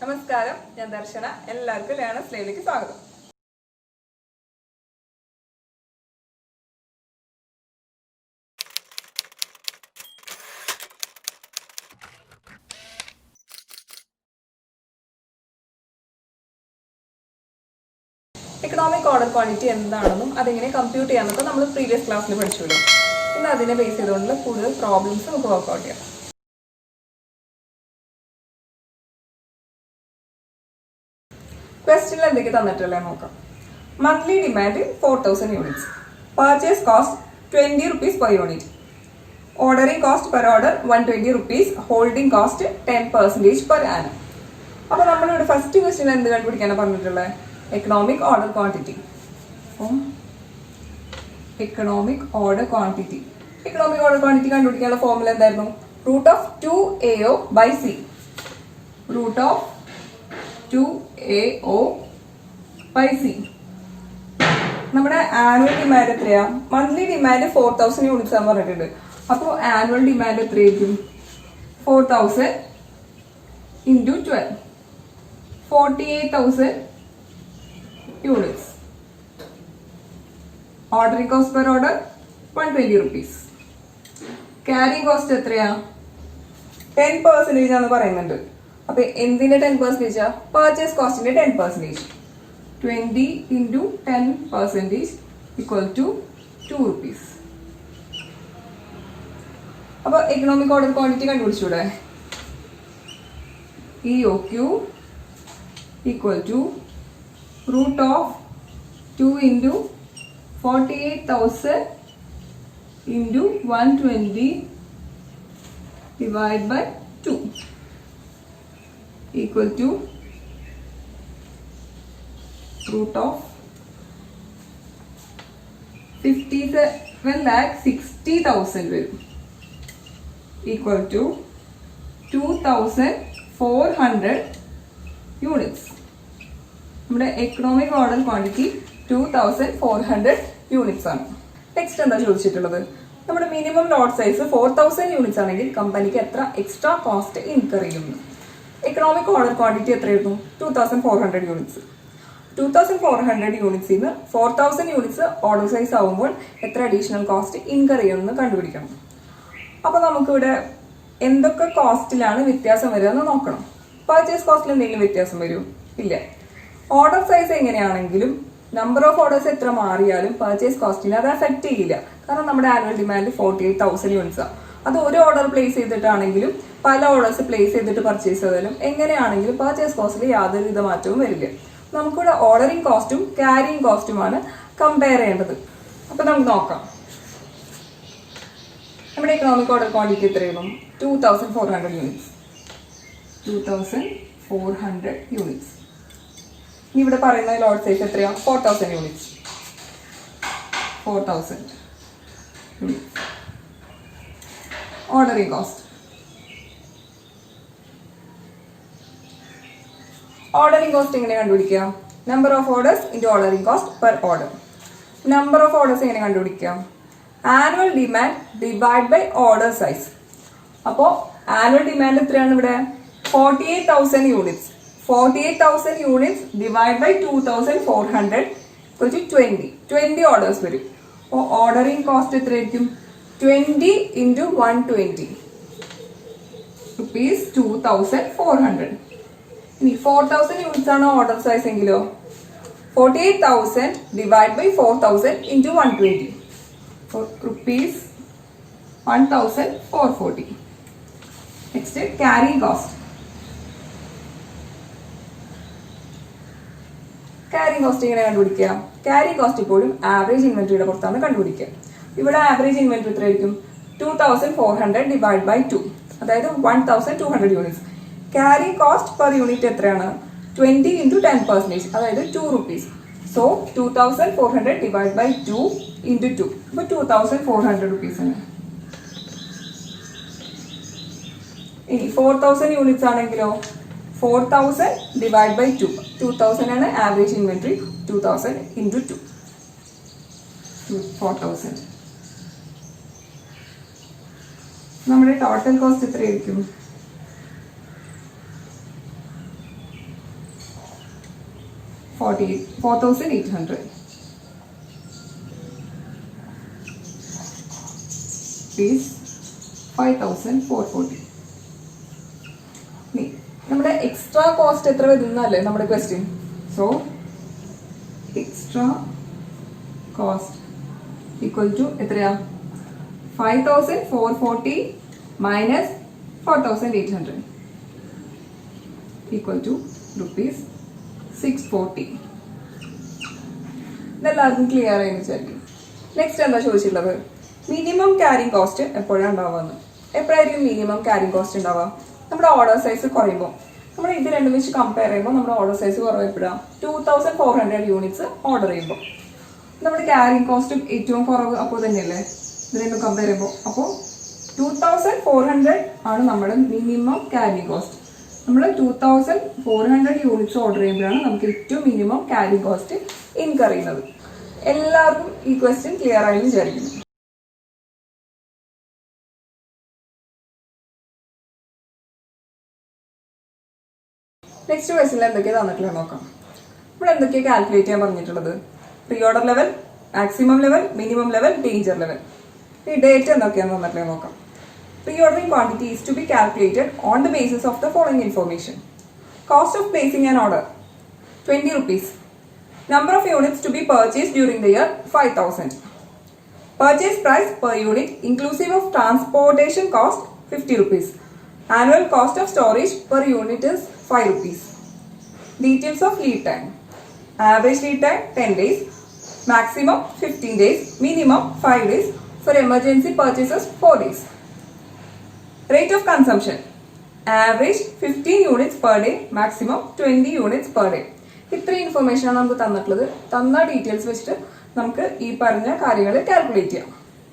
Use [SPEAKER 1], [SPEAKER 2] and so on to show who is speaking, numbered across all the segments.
[SPEAKER 1] നമസ്കാരം, ഞാൻ ദർശന. എല്ലാവർക്കും ലേണേഴ്സ് ലൈവിലേക്ക് സ്വാഗതം. എക്കണോമിക് ഓർഡർ ക്വാണ്ടിറ്റി എന്താണെന്നും അതെങ്ങനെ കമ്പ്യൂട്ട് ചെയ്യാമെന്നൊക്കെ നമ്മൾ പ്രീവിയസ് ക്ലാസ്സിൽ പഠിച്ചുല്ലോ. ഇന്ന് അതിനെ ബേസ് ചെയ്തുകൊണ്ടുള്ള കൂടുതൽ പ്രോബ്ലംസ് നമുക്ക് വർക്ക്ഔട്ട് ചെയ്യാം. ക്വസ്റ്റ്യനിൽ എന്തൊക്കെ തന്നിട്ടുള്ളത് നോക്കാം. Monthly demand 4000 units, purchase cost 20 rupees per unit, ordering cost per order 120 rupees, holding cost 10% per annum. അപ്പോൾ നമ്മളിവിടെ ഫസ്റ്റ് ക്വസ്റ്റ്യൻ എന്ത് കണ്ടുപിടിക്കാനാണ് പറഞ്ഞിട്ടുള്ളത്? Economic order quantity. Economic order quantity കണ്ടുപിടിക്കാനുള്ള ഫോർമുല എന്തായിരുന്നു? Root of 2AO by C. Root of 2AO by C. നമ്മുടെ annual demand എത്രയാ? Monthly demand 4000 units ആണെന്ന് പറഞ്ഞിട്ടുണ്ട്. അപ്പോൾ ആനുവൽ ഡിമാൻഡ് എത്രയായിരിക്കും? 4000 into 12, 48,000 units. Ordering cost per order 120 rupees. Carrying cost എത്രയാ? 10% ആണെന്ന് പറയുന്നുണ്ട്. അപ്പൊ എന്തിന്റെ 10%? പർച്ചേസ് കോസ്റ്റിന്റെ 10%. 20 into 10% equal to 2 rupees. അപ്പൊ എക്കണോമിക് ഓർഡർ ക്വാണ്ടിറ്റി കണ്ടുപിടിച്ചൂടെ? EOQ equal to root of 2 into 48,000 into 120 divided by 2 equal to root of 57,60,000 വരും, equal to 2,400 യൂണിറ്റ്സ്. നമ്മുടെ എക്കണോമിക് ഓർഡർ ക്വാണ്ടിറ്റി 2,400 യൂണിറ്റ്സ് ആണ്. നെക്സ്റ്റ് എന്താ ചോദിച്ചിട്ടുള്ളത്? നമ്മുടെ മിനിമം ലോട്ട് സൈസ് 4000 യൂണിറ്റ്സ് ആണെങ്കിൽ കമ്പനിക്ക് എത്ര എക്സ്ട്രാ കോസ്റ്റ് ഇൻകർ ചെയ്യുന്നു? എക്കണോമിക് ഓർഡർ ക്വാണ്ടിറ്റി എത്രയായിരുന്നു? 2,400 യൂണിറ്റ്സ്. 2,400 യൂണിറ്റ്സിൽ നിന്ന് 4000 യൂണിറ്റ്സ് ഓർഡർ സൈസ് ആവുമ്പോൾ എത്ര അഡീഷണൽ കോസ്റ്റ് ഇൻകർ ചെയ്യുമെന്ന് കണ്ടുപിടിക്കണം. അപ്പോൾ നമുക്കിവിടെ എന്തൊക്കെ കോസ്റ്റിലാണ് വ്യത്യാസം വരിക എന്ന് നോക്കണം. പർച്ചേസ് കോസ്റ്റിൽ എന്തെങ്കിലും വ്യത്യാസം വരുമോ? ഇല്ല. ഓർഡർ സൈസ് എങ്ങനെയാണെങ്കിലും നമ്പർ ഓഫ് ഓർഡേഴ്സ് എത്ര മാറിയാലും പർച്ചേസ് കോസ്റ്റിനെ അത് അഫക്റ്റ് ചെയ്യില്ല. കാരണം നമ്മുടെ ആനുവൽ ഡിമാൻഡ് 48,000 യൂണിറ്റ്സ് ആണ്. അത് ഒരു ഓർഡർ പ്ലേസ് ചെയ്തിട്ടാണെങ്കിലും പല ഓർഡേഴ്സ് പ്ലേസ് ചെയ്തിട്ട് പർച്ചേസ് ചെയ്താലും എങ്ങനെയാണെങ്കിലും പർച്ചേസ് കോസ്റ്റിൽ യാതൊരുവിധ മാറ്റവും വരില്ല. നമുക്കിവിടെ ഓർഡറിംഗ് കോസ്റ്റും ക്യാരിങ് കോസ്റ്റുമാണ് കമ്പയർ ചെയ്യേണ്ടത്. അപ്പൊ നമുക്ക് നോക്കാം. നമ്മുടെ എക്കണോമിക് ഓർഡർ ക്വാണ്ടിറ്റി എത്രയായിരുന്നു? 2,400 യൂണിറ്റ്സ്. 2,400 യൂണിറ്റ്സ്. ഇനി ഇവിടെ പറയുന്ന ലോട്ട് സൈസ് എത്രയാ? 4,000 units. 4,000 units. Ordering cost. Ordering cost എങ്ങനെ കണ്ടുപിടിക്കുക? Number of orders into ordering cost per order. Number of orders എങ്ങനെ കണ്ടുപിടിക്കുക? Annual demand divide by order size. അപ്പോൾ ആനുവൽ ഡിമാൻഡ് എത്രയാണ് ഇവിടെ? 48,000 units. 48,000 units divide by 2,400 equal to 20 orders വരും. അപ്പോൾ ordering cost എത്രയായിരിക്കും? 20 into 120 rupees 2,400. ഇനി 4,000 യൂണിറ്റ്സ് ആണ് ഓർഡർ സൈസ് എങ്കിലോ 48,000 divide by 4,000 into 120 rupees 1,440. Next carrying cost. Carrying cost എങ്ങനെ കണ്ടുപിടിക്കുക? ക്യാരിങ് കോസ്റ്റ് ഇപ്പോഴും ആവറേജ് ഇൻവെന്ററിയുടെ പുറത്താണ് കണ്ടുപിടിക്കുക. ഇവിടെ ആവറേജ് ഇൻവെന്ററി എത്രയായിരിക്കും? 2,400 ഡിവൈഡ് ബൈ 2, അതായത് 1,200 units. Carrying cost per unit എത്രയാണ്? 20 into 10%, അതായത് 2 rupees. So 2,400 divide by 2 into 2, അപ്പോൾ 2,400 rupees ആണ്. ഇനി 4,000 യൂണിറ്റ്സ് ആണെങ്കിലോ 4,000 ഡിവൈഡ് ബൈ 2, 2,000 ആണ് ആവറേജ് ഇൻവെന്ററി. 2,000 into 2, 4,000. നമ്മുടെ ടോട്ടൽ കോസ്റ്റ് എത്രയായിരിക്കും? 4,800 is 5,440. നമ്മുടെ എക്സ്ട്രാ കോസ്റ്റ് എത്ര വരുന്നല്ലേ നമ്മുടെ question. So extra cost equal to എത്രയാ? 5,440 മൈനസ് 4,800 ഈക്വൽ ടു ₹640. ഇതെല്ലാവർക്കും ക്ലിയർ ആയി വിചാരിക്കും. നെക്സ്റ്റ് എന്താ ചോദിച്ചിട്ടുള്ളത്? മിനിമം ക്യാരിങ് കോസ്റ്റ് എപ്പോഴാണ് ഉണ്ടാവുക? എപ്പോഴായിരിക്കും മിനിമം ക്യാരിങ് കോസ്റ്റ് ഉണ്ടാവുക? നമ്മുടെ ഓർഡർ സൈസ് കുറയുമ്പോൾ. നമ്മൾ ഇത് രണ്ടും വെച്ച് കമ്പയർ ചെയ്യുമ്പോൾ നമ്മുടെ ഓർഡർ സൈസ് കുറവ് എപ്പോഴാണ്? 2,400 യൂണിറ്റ്സ് ഓർഡർ ചെയ്യുമ്പോൾ. നമ്മുടെ ക്യാരിങ് കോസ്റ്റും ഏറ്റവും കുറവ് അപ്പോൾ തന്നെയല്ലേ ഇത് രണ്ടും കമ്പയർ ചെയ്യുമ്പോൾ. അപ്പോൾ 2,400 ആണ് നമ്മുടെ മിനിമം ക്യാരിങ് കോസ്റ്റ്. നമ്മൾ 2,400 യൂണിറ്റ്സ് ഓർഡർ ചെയ്യുമ്പോഴാണ് നമുക്ക് ഏറ്റവും മിനിമം ക്യാരിങ് കോസ്റ്റ് ഇൻകർ ചെയ്യുന്നത്. എല്ലാവർക്കും ഈ ക്വസ്റ്റ്യൻ ക്ലിയർ ആയി വിചാരിക്കുന്നു. നെക്സ്റ്റ് ക്വസ്റ്റ്യനിൽ എന്തൊക്കെയാണ് തന്നിട്ടുള്ളത് നോക്കാം. നമ്മൾ എന്തൊക്കെയാണ് കാൽക്കുലേറ്റ് ചെയ്യാൻ പറഞ്ഞിട്ടുള്ളത്? Pre order level, maximum level, minimum level, danger level. ഈ ഡേറ്റ് എന്തൊക്കെയാണെന്ന് തന്നിട്ടുള്ളത് നോക്കാം. Pre-ordering quantity is to be calculated on the basis of the following information. Cost of placing an order 20 rupees. Number of units to be purchased during the year 5,000. Purchase price per unit inclusive of transportation cost 50 rupees. Annual cost of storage per unit is 5 rupees. Details of lead time. Average lead time 10 days. Maximum 15 days. Minimum 5 days. For emergency purchases 4 days. Rate of consumption. Average 15 units per day. Maximum 20 units per day. ഇത്രയും information ആണ് നമുക്ക് തന്നിട്ടുള്ളത്. തന്ന details വെച്ചിട്ട് നമുക്ക് ഈ പറഞ്ഞ കാര്യങ്ങൾ കാൽക്കുലേറ്റ് ചെയ്യാം.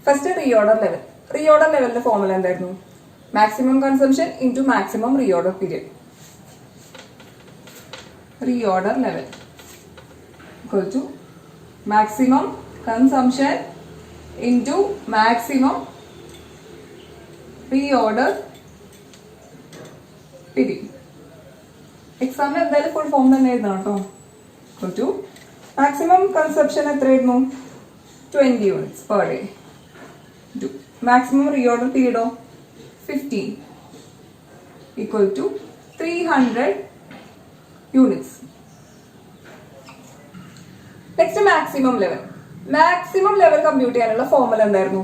[SPEAKER 1] First reorder level. റീഓർഡർ ലെവലിന്റെ ഫോർമുല എന്തായിരുന്നു? Maximum consumption into maximum reorder period. Reorder level equal to maximum consumption into maximum reorder period. എക്സാമിന് എന്തായാലും ഫുൾ ഫോം തന്നെ എഴുതണം കേട്ടോ. ഈക്വൽ ടു മാക്സിമം കൺസംഷൻ എത്രയായിരുന്നു? 20 units per day. Maximum reorder പീരിയഡോ 15 equal to 300 units. Next maximum level. Maximum level compute ചെയ്യാനുള്ള formula എന്തായിരുന്നു?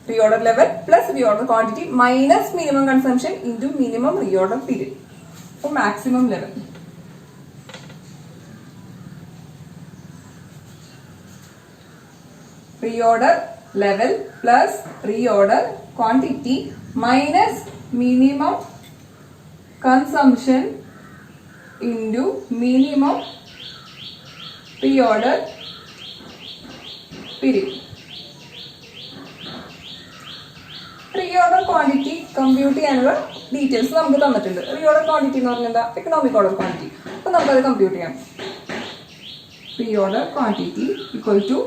[SPEAKER 1] Reorder level plus reorder quantity minus minimum consumption into minimum reorder period. അപ്പോൾ maximum level reorder level plus reorder quantity minus minimum consumption into minimum reorder period. Reorder quantity compute ചെയ്യാനുള്ള details നമുക്ക് തന്നിട്ടുണ്ട്. Reorder quantity എന്ന് പറഞ്ഞാൽ എന്താ? Economic order quantity. അപ്പോൾ നമുക്കത് compute ചെയ്യാം. Reorder quantity equal to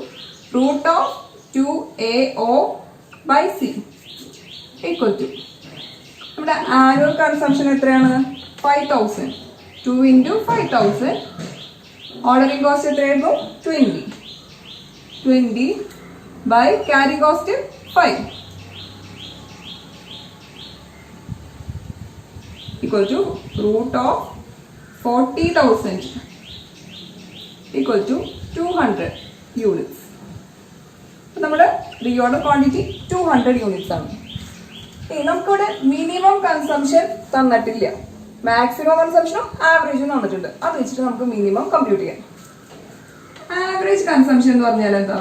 [SPEAKER 1] √2AO by C equal to നമ്മുടെ ആനുവൽ കൺസംഷൻ എത്രയാണ്? 5,000. 2 into 5,000. ഓർഡറിംഗ് കോസ്റ്റ് എത്രയായിരുന്നു? 20 by carry cost 5 equal to √40,000 equal to 200 units. നമ്മുടെ റീഓർഡർ ക്വാണ്ടിറ്റി 200 യൂണിറ്റ്സ് ആണ്. നമുക്കിവിടെ മിനിമം കൺസംഷൻ തന്നിട്ടില്ല. മാക്സിമം കൺസംഷനും ആവറേജും തന്നിട്ടുണ്ട്. അത് വെച്ചിട്ട് നമുക്ക് മിനിമം കമ്പ്യൂട്ട് ചെയ്യാം. ആവറേജ് കൺസംഷൻ എന്ന് പറഞ്ഞാൽ എന്താ?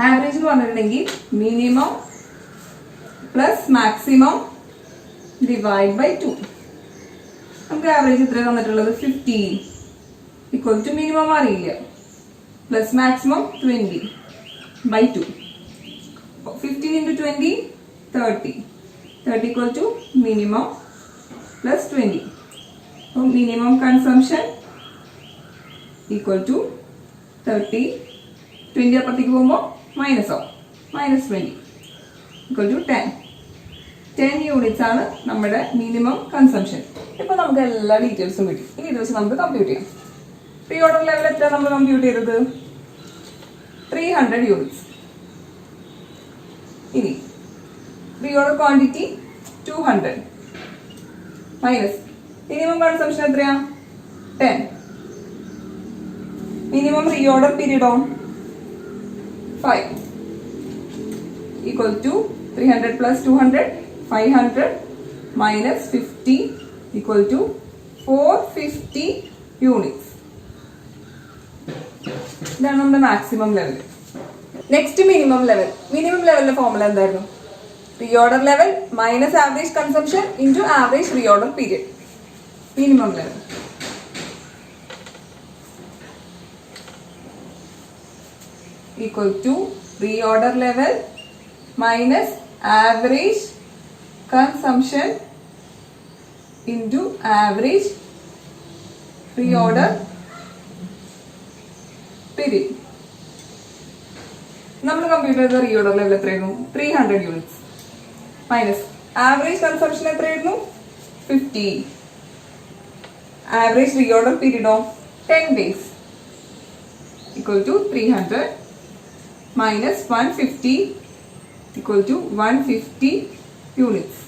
[SPEAKER 1] ആവറേജ് എന്ന് പറഞ്ഞിട്ടുണ്ടെങ്കിൽ minimum plus maximum divide by 2. നമുക്ക് ആവറേജ് എത്ര തന്നിട്ടുള്ളത്? 15 ഈക്വൽ ടു മിനിമം അറിയില്ല plus maximum 20 by 2. 15 into 20 30 equal to minimum plus 20. So minimum consumption equal to 30. 20 അപ്പുറത്തേക്ക് പോകുമ്പോൾ മൈനസ് ആവും. -20 equal to 10 യൂണിറ്റ്സ് ആണ് നമ്മുടെ മിനിമം കൺസംഷൻ. ഇപ്പോൾ നമുക്ക് എല്ലാ ഡീറ്റെയിൽസും കിട്ടി. ഇനി ഇത് വെച്ച് നമുക്ക് കമ്പ്യൂട്ട് ചെയ്യാം. പ്രീ ഓർഡർ ലെവൽ എത്ര നമ്മൾ കമ്പ്യൂട്ട് ചെയ്തത്? 300 യൂണിറ്റ്സ്. ഇനി pre order quantity 200 minus minimum consumption എത്രയാ? 10. മിനിമം റീ ഓർഡർ പീരീഡോ 5 equal to 300 plus 200 500 minus 50 equal to 450 units. ഇതാണ് നമ്മുടെ maximum level. Next minimum level. Minimum ലെവലിന്റെ ഫോർമുല എന്തായിരുന്നു? Reorder level minus average consumption into average reorder period. Minimum level equal to reorder level minus average consumption into average reorder period. നമ്മൾ computer ചെയ്ത reorder level എത്രയായിരുന്നു? 300 units minus average consumption എത്രയായിരുന്നു? 50. Average reorder പീരീഡോ 10 days equal to 300 minus 150 equal to 150 units.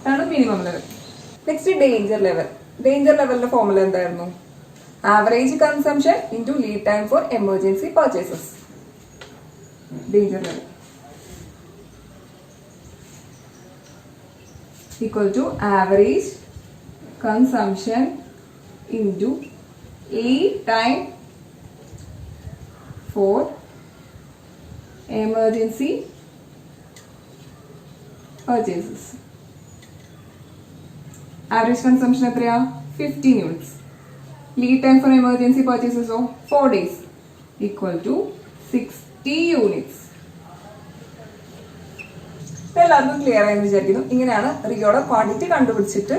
[SPEAKER 1] That's minimum level. Next is danger level. Danger level formula എന്തായിരുന്നു? Average consumption into lead time for emergency purchases. Danger level equal to average consumption into lead time for emergency purchases. Average consumption എത്രയാ? 15 units. Lead time for emergency purchases of 4 days equal to 60 units. എല്ലാവർക്കും clear ആയെന്ന് വിചാരിക്കുന്നു. ഇങ്ങനെയാണ് reorder quantity കണ്ടുപിടിച്ചിട്ട്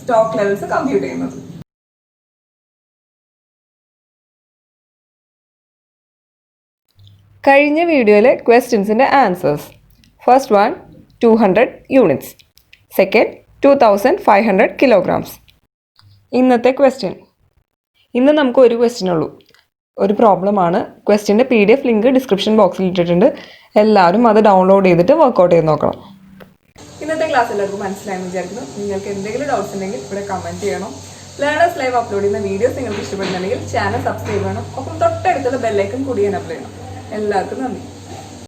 [SPEAKER 1] stock levels compute ചെയ്യുന്നത്.
[SPEAKER 2] കഴിഞ്ഞ വീഡിയോയിലെ ക്വസ്റ്റ്യൻസിൻ്റെ answers. First one 200 units, second 2500 kilograms. ഇന്നത്തെ ക്വസ്റ്റ്യൻ. ഇന്ന് നമുക്ക് ഒരു ക്വസ്റ്റ്യൻ ഉള്ളൂ, ഒരു പ്രോബ്ലമാണ്. ക്വസ്റ്റ്യൻ്റെ PDF ലിങ്ക് ഡിസ്ക്രിപ്ഷൻ ബോക്സിൽ ഇട്ടിട്ടുണ്ട്. എല്ലാവരും അത് ഡൗൺലോഡ് ചെയ്തിട്ട് വർക്കൗട്ട് ചെയ്ത് നോക്കണം.
[SPEAKER 1] ഇന്നത്തെ ക്ലാസ് എല്ലാവർക്കും മനസ്സിലായെന്ന് വിചാരിക്കുന്നു. നിങ്ങൾക്ക് എന്തെങ്കിലും ഡൗട്ട്സ് ഉണ്ടെങ്കിൽ ഇവിടെ കമൻറ്റ് ചെയ്യണം. ലേണേഴ്സ് ലൈവ് അപ്ലോഡ് ചെയ്യുന്ന വീഡിയോസ് നിങ്ങൾക്ക് ഇഷ്ടപ്പെടുന്നുണ്ടെങ്കിൽ ചാനൽ സബ്സ്ക്രൈബ് ചെയ്യണം. ഒപ്പം തൊട്ടടുത്തുള്ള ബെല്ലൈക്കൺ കൂടി എനേബിൾ ചെയ്യണം. എല്ലാവർക്കും നന്ദി.